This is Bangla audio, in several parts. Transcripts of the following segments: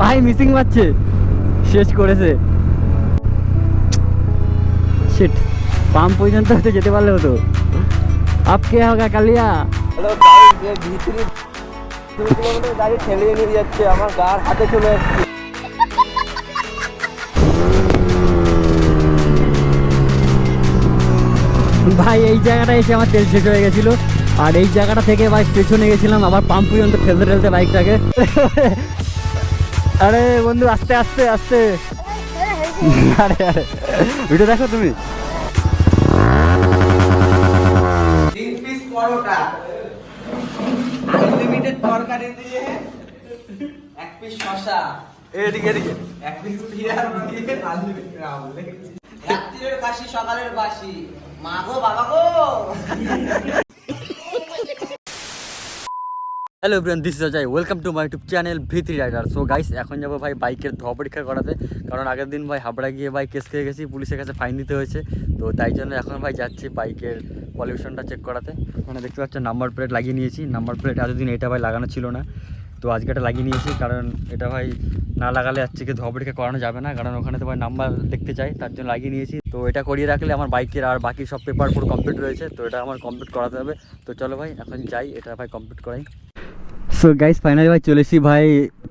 ভাই মিসিং মারছে, শেষ করেছে। শিট, পাম্প পর্যন্ত হতে যেতে পারলে হতো। আপ কে হোগা কালিয়া? ভিতরে 2 কিলোমিটার গাড়ি ঠেলিয়ে নিয়ে যাচ্ছে, আমার গার হাতে চলে আসছে। ভাই এই জায়গাটা এসে আমার তেল শেষ হয়ে গেছিল, আর এই জায়গাটা থেকে ভাই পেছনে গেছিলাম আবার পাম্প পর্যন্ত ঠেলতে ঠেলতে বাইকটাকে। আরে বন্ধু আস্তে আস্তে আস্তে। আরে আরে ভিডিও দেখো তুমি। 3 পিস পরোটা, আনলিমিটেড তরকারি দিয়ে 1 পিস শসা, এদিকে 1 পিস পেঁয়াজ দিয়ে আনলিমিটেড রাবলে। রাত্রির কাশি সকালের বাসি, মা গো বাবা গো। Hello everyone, this is Ajay, welcome to my YouTube channel V3 rider. So guys, এখন যাবো ভাই বাইকের ধোয়া পরীক্ষা করাতে, কারণ আগের দিন ভাই হাবড়া গিয়ে ভাই কেস খেয়ে গেছি, পুলিশের কাছে ফাইন দিতে হয়েছে। তো তাই জন্য এখন ভাই যাচ্ছি বাইকের পলিউশনটা চেক করাতে। মানে দেখতে পাচ্ছেন নাম্বার প্লেট লাগিয়ে নিয়েছি। নাম্বার প্লেট এতদিন এটা ভাই লাগানো ছিল না, তো আজকে এটা লাগিয়ে নিয়েছি, কারণ এটা ভাই না লাগালে আজকে ধোয়া পরীক্ষা করানো যাবে না, কারণ ওখানে তো ভাই নাম্বার দেখতে চাই, তার জন্য লাগিয়ে নিয়েছি। তো এটা করিয়ে রাখলে আমার বাইকের আর বাকি সব পেপার পুরো কমপ্লিট রয়েছে, তো এটা আমার কমপ্লিট করাতে হবে। তো চলো ভাই এখন যাই, এটা ভাই কমপ্লিট করাই। সো গাইস, ফাইনালি ভাই চলে এসেছি ভাই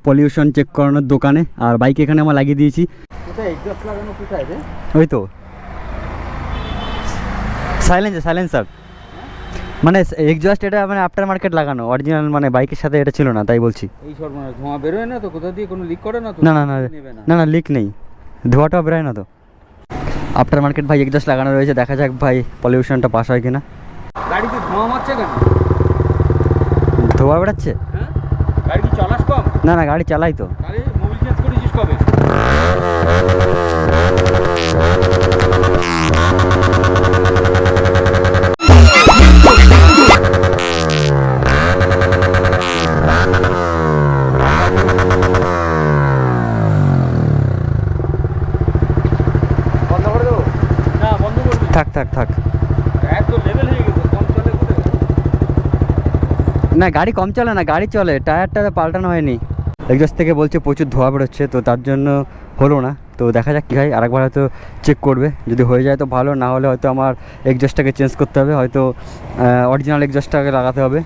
পলিউশন চেক করানোর দোকানে, আর বাইক এখানে আমার লাগিয়ে দিয়েছি। কোথায় এক্সস্ট লাগানো, কোথায় রে? ওই তো সাইলেন্সার, মানে এক্সস্ট, এটা মানে আফটার মার্কেট লাগানো, অরিজিনাল মানে বাইকের সাথে এটা ছিল না, তাই বলছি। এই সর্বনাশ, ধোঁয়া বেরোয় না তো? কোথা দিয়ে কোনো লিক করে না তো? না না না না না, লিক নেই, ধোঁয়াটাও বেরোয় না তো। আফটার মার্কেট ভাই এক্সস্ট লাগানো রয়েছে, দেখা যাক ভাই পলিউশনটা পাস হয় কিনা। গাড়িতে ধোঁয়া মারছে কেন? ধোঁয়া বেড়াচ্ছে? হ্যাঁ, গাড়ি কি চলাস কম? না না, গাড়ি চালাই তো। তাহলে মোবিল চেঞ্জ করেছিস কবে? বন্ধ করে দেবো? না, বন্ধ করে দেবো। থাক থাক থাক। এত লেভেল হয়ে গেছে, কম চলে কোথায়? না গাড়ি কম চলে না, গাড়ি চলে, টায়ারটা পাল্টানো হয়নি। এক্সস্ট থেকে বলছে প্রচুর ধোঁয়া বেরোচ্ছে, তো তার জন্য হলো না। তো দেখা যাক কী হয়, আরেকবার হয়তো চেক করবে, যদি হয়ে যায় তো ভালো, না হলে হয়তো আমার এক্সস্টটাকে চেঞ্জ করতে হবে, হয়তো অরিজিনাল এক্সস্টটাকে লাগাতে হবে,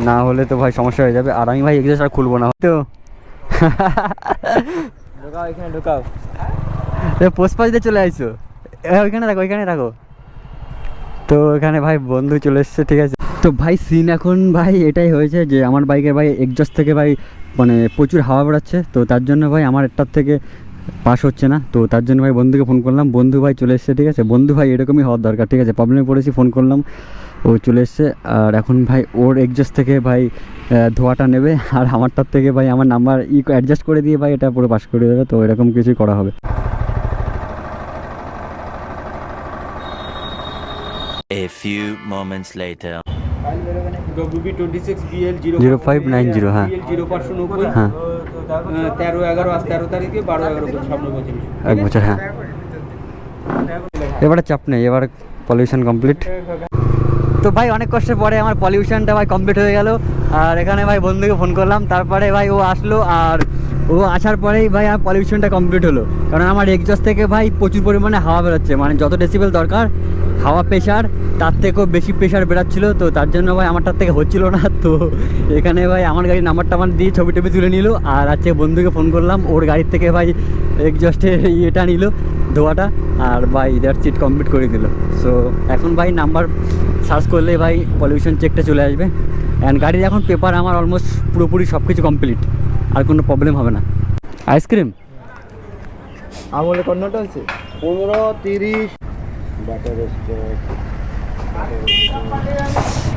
না হলে তো ভাই সমস্যা হয়ে যাবে। আর আমি ভাই এক্সস্ট আর খুলবো না তো। ঢোকাও, এখানে ঢোকাও। পোস্টপাস দিয়ে চলে আসছো, ওইখানে রাখো, ওইখানে রাখো। তো এখানে ভাই বন্ধু চলে এসছে, ঠিক আছে। তো ভাই সিন এখন ভাই এটাই হয়েছে যে আমার বাইকের ভাই এক্সস্ট থেকে ভাই মানে প্রচুর হাওয়া বেরোচ্ছে, তো তার জন্য ভাই আমার একটার থেকে পাস হচ্ছে না। তো তার জন্য ভাই বন্ধুকে ফোন করলাম, বন্ধু ভাই চলে এসছে, ঠিক আছে। বন্ধু ভাই এরকমই হওয়ার দরকার, ঠিক আছে। প্রবলেমে পড়েছি, ফোন করলাম, ও চলে এসছে। আর এখন ভাই ওর এক্সস্ট থেকে ভাই ধোঁয়াটা নেবে, আর আমারটার থেকে ভাই আমার নাম্বার অ্যাডজাস্ট করে দিয়ে ভাই এটা পুরো পাস করে দেবে। তো এরকম কিছুই করা হবে। A few moments later. WB26 BL 0590, হ্যাঁ 0/90, হ্যাঁ 13/11 আজ 13 তারিখে 12/11 এক বছর, হ্যাঁ। এবারে চাপ নেই, এবার পলিউশন কমপ্লিট। তো ভাই অনেক কষ্টের পরে আমার পলিউশনটা ভাই কমপ্লিট হয়ে গেল। আর এখানে ভাই বন্ধুকে ফোন করলাম, তারপরে ভাই ও আসলো, আর ও আসার পরেই ভাই আমার পলিউশনটা কমপ্লিট হলো। কারণ আমার এক্সস্ট থেকে ভাই প্রচুর পরিমাণে হাওয়া বেরোচ্ছে, মানে যত ডেসিবেল দরকার হাওয়া প্রেশার তার থেকেও বেশি প্রেশার বেরোচ্ছিলো, তো তার জন্য ভাই আমারটার থেকে হচ্ছিল না। তো এখানে ভাই আমার গাড়ির নাম্বারটা আমার দিয়ে ছবি টবি তুলে নিল, আর আজকে বন্ধুকে ফোন করলাম, ওর গাড়ির থেকে ভাই এক্সস্টের ইয়েটা নিল, ধোয়াটা, আর ভাই দ্যাটস ইট, কমপ্লিট করে দিল। সো এখন ভাই নাম্বার সার্চ করলে ভাই পলিউশন চেকটা চলে আসবে। অ্যান্ড গাড়ির এখন পেপার আমার অলমোস্ট পুরোপুরি সব কিছু কমপ্লিট, আর কোনো প্রবলেম হবে না। আইসক্রিম আমলে কন্নটা আছে 15 30 বাটার স্টেক।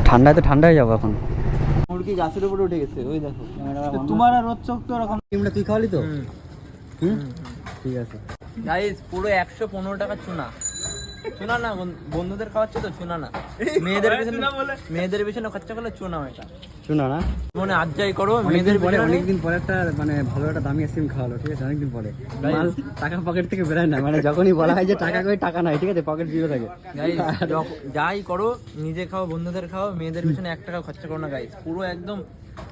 ঠান্ডায় তো ঠান্ডা হয়ে যাবো এখন। মুরগি গাছের উপরে উঠে গেছে, ওই দেখো। তোমার আর রোদ চোখ তো এরকম। ক্রিমটা তুই খাওয়ালি তো? ঠিক আছে গাইস, পুরো 115 টাকা চুনা। চুনা না, বন্ধুদের খাওয়াচ্ছে তো চুনা না, মেয়েদের পিছনে খরচা করলে চুনা এটা শোনো না, মনে আজ যাই করো মেয়েদের পরে অনেকদিন পরে একটা মানে ভালো একটা দামি আইসক্রিম খাওয়ালো, ঠিক আছে। অনেকদিন পরে মাল টাকা পকেট থেকে বেরোয় না, মানে যখনই বলা হয় যে টাকা করে টাকা নাই, ঠিক আছে, পকেট জিরো থাকে। যাই করো নিজে খাও, বন্ধুদের খাও, মেয়েদের পিছনে 1 টাকা খরচা করো না গাইস, পুরো একদম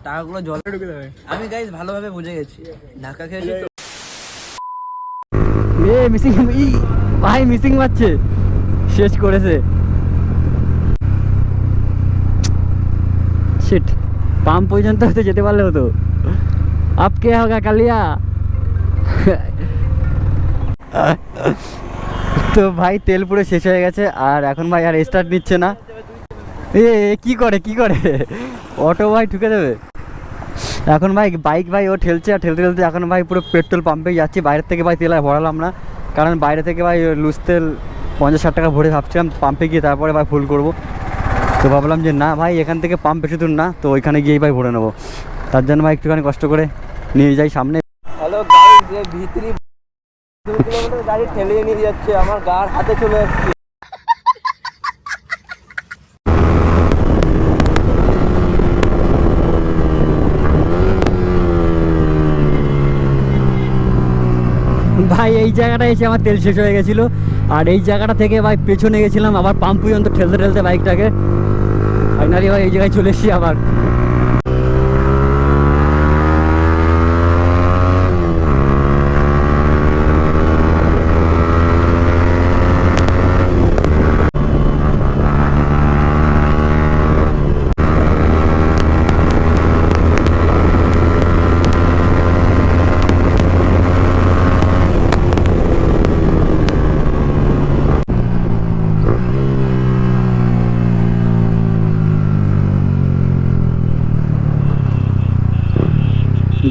টাকাগুলো জলে ঢুকে যাবে। আমি গাইস ভালোভাবে বুঝে গেছি, ঢাকা খেয়েছি তো মিসিং ভাই মিসিং মারছে, শেষ করেছে। শিট, পাম্প পর্যন্ত হয়তো যেতে পারলে হতো। আপ কে হোগা কালিয়া। তো ভাই তেল পুরো শেষ হয়ে গেছে, আর এখন ভাই আর স্টার্ট নিচ্ছে না। এ কি করে অটো ভাই ঢুকে দেবে এখন ভাই। বাইক ভাই ও ঠেলছে, আর ঠেলতে ঠেলতে এখন ভাই পুরো পেট্রোল পাম্পে যাচ্ছি। বাইরের থেকে ভাই তেল আর ভরালাম না, কারণ বাইরে থেকে ভাই লুজ তেল 50-60 টাকা ভরে ভাবছিলাম পাম্পে গিয়ে তারপরে ভাই ফুল করবো। তো ভাবলাম যে না ভাই, এখান থেকে পাম্প বেশি দূর না, তো ওইখানে গিয়েই ভাই ভরে নেবো। তার জন্য ভাই একটুখানি কষ্ট করে নিয়ে যাই সামনে। হ্যালো গাইস, যে ভিতরি 2 কিলোমিটার গাড়ি ঠেলিয়ে নিয়ে যাচ্ছে, আমার গাড় হাতে চলে আসছে। ভাই এই জায়গাটা এসে আমার তেল শেষ হয়ে গেছিলো, আর এই জায়গাটা থেকে ভাই পেছনে গেছিলাম আবার পাম্প পর্যন্ত ঠেলতে ঠেলতে বাইকটাকে। ফাইনালি ভাই এই জায়গায় চলে এসেছি আবার।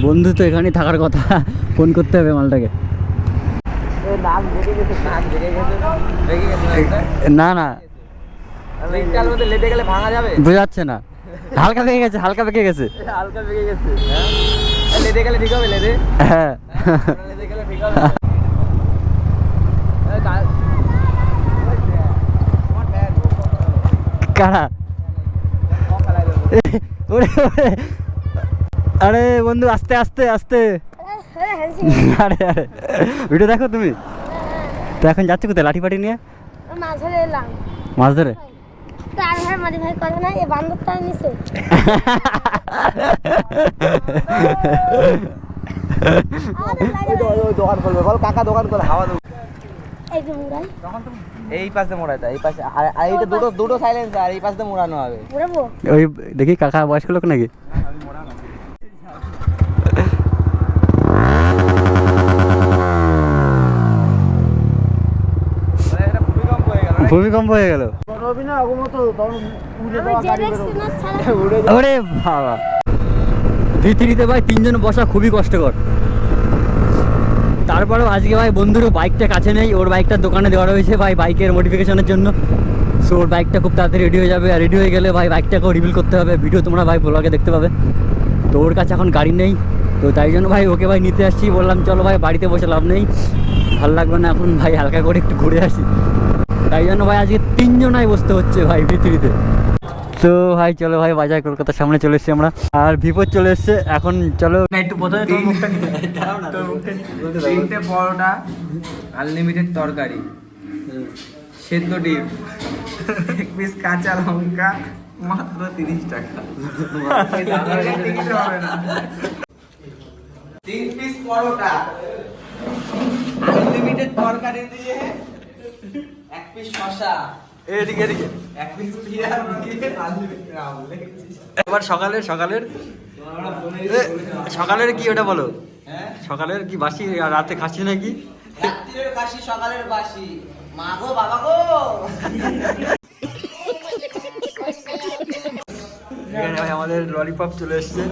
বন্ধু তো এখানেই থাকার কথা, ফোন করতে হবে মালটাকে। নাক বেঁকে গেছে, না না, রিকটার মধ্যে লেটে গেলে ভাঙা যাবে? বোঝাচ্ছে না, হালকা বেঁকে গেছে, হালকা বেঁকে গেছে। হালকা বেঁকে গেছে, লেটে গেলে ঠিক হবে? লেটে হ্যাঁ, লেটে গেলে ঠিক হবে। কারা? ওরে ওরে, আরে বন্ধু আস্তে আস্তে আস্তে। আরে আরে ভিডিও দেখো তুমি তো। এখন যাচ্ছ কোথায় লাঠি ফাটি নিয়ে? মাছ ধরে এলাম। মাছ ধরে? তার ভাই মারি ভাই করে না, এই বান্দরটা নিছে। ওই দোকান করবে, বল কাকা দোকান করে হাওয়া দেবো। এই যে মুড়াই এই পাশে মোড়াটা, এই পাশে, আর এইটা দুটো সাইলেন্স, আর এই পাশে মোড়ানো হবে। মুড়াবো। ওই দেখি কাকা বয়স্ক লোক নাকি? ভূমিকম্প হয়ে গেল। আমি যে দেখছি না ছাড়া ওরে বাবা, ভিতরিতে ভাই 3 জন বসা খুবই কষ্টকর। তারপরেও আজকে ভাই বন্ধুরও বাইকটা কাছে নেই, ওর বাইকটা দোকানে দেওয়া রয়েছে ভাই বাইকের মডিফিকেশনের জন্য। সো ওর বাইকটা খুব তাড়াতাড়ি রেডি হয়ে যাবে, আর রেডি হয়ে গেলে ভাই বাইকটাকেও রিভিল করতে হবে। ভিডিও তোমরা ভাই ব্লগে দেখতে পাবে। তো ওর কাছে এখন গাড়ি নেই, তো তাই জন্য ভাই ওকে ভাই নিতে আসছি। বললাম চলো ভাই, বাড়িতে বসে লাভ নেই, ভালো লাগবে না এখন ভাই, হালকা করে একটু ঘুরে আসি। তাই জন্য ভাই আজকে 3 জনাই বসতে হচ্ছে ভাই ভিতরিতে। তো ভাই চলো ভাই, বাজার কলকাতার সামনে চলে এসেছি আমরা, আর বিপদ চলে এসছে। এখন চলো একটু প্রথমে তোর মুখটা নিয়ে 3টে পরোটা, আনলিমিটেড তরকারি, সেদ্ধ ডিম, 1 পিস কাঁচা লঙ্কা, মাত্র 30 টাকা। 3 পিস পরোটা, আনলিমিটেড তরকারি দিয়ে 1 পিস শসা, এদিকে এদিকে 1 পিস পেঁয়াজ দিয়ে আনলিমিটেড। এবার সকালের সকালের কি ওটা বলো? হ্যাঁ, সকালের কি বাসি আর রাতে খাচ্ছি নাকি? রাত্রির কাশি সকালের বাসি, মা গো বাবা গো। এখানে ভাই আমাদের ললিপপ চলে এসছে।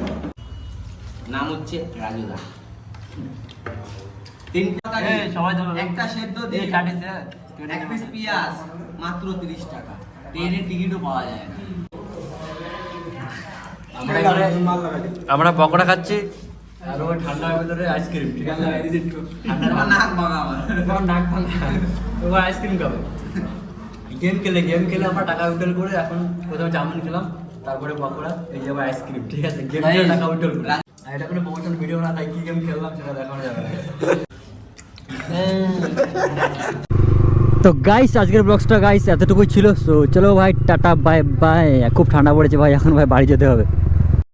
নাম হচ্ছে রাজুদা। 3 তরকারি, একটা সেদ্ধ দিয়ে 1 পিস পেঁয়াজ, মাত্র 30 টাকা। ট্রেনের টিকিটও পাওয়া যায় না। আমরা পকোড়া খাচ্ছি, আর ওই ঠান্ডার ভিতরে আইসক্রিম। ঠিক আছে, আমার নাক ভাঙা, আমার নাক ভাঙা, ওই আইসক্রিম খাবে। গেম খেলে আমরা টাকা উইথড্রল করে এখন প্রথমে চাউমিন খেলাম, তারপরে পকোড়া, এই যে আইসক্রিম। ঠিক আছে, গেম খেলে টাকা উইথড্রল করে। আর এটা কোনো প্রমোশন ভিডিও না, তাই কি গেম খেললাম সেটা দেখানো যাবে। তো গাইস আজকের ব্লগটা গাইস এতটুকুই ছিল। তো চলো ভাই, টাটা বাই বাই। খুব ঠান্ডা পড়েছে ভাই, এখন ভাই বাড়ি যেতে হবে।